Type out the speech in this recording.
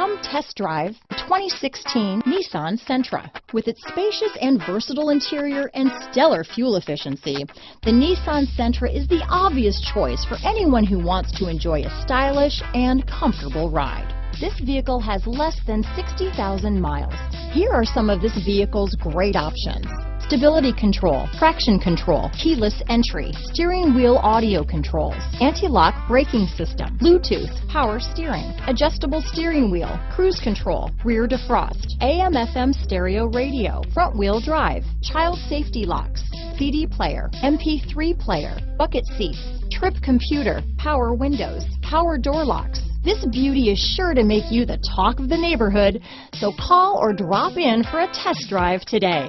Come test drive the 2016 Nissan Sentra. With its spacious and versatile interior and stellar fuel efficiency, the Nissan Sentra is the obvious choice for anyone who wants to enjoy a stylish and comfortable ride. This vehicle has less than 60,000 miles. Here are some of this vehicle's great options: stability control, traction control, keyless entry, steering wheel audio controls, anti-lock braking system, Bluetooth, power steering, adjustable steering wheel, cruise control, rear defrost, AM/FM stereo radio, front wheel drive, child safety locks, CD player, MP3 player, bucket seats, trip computer, power windows, power door locks. This beauty is sure to make you the talk of the neighborhood, so call or drop in for a test drive today.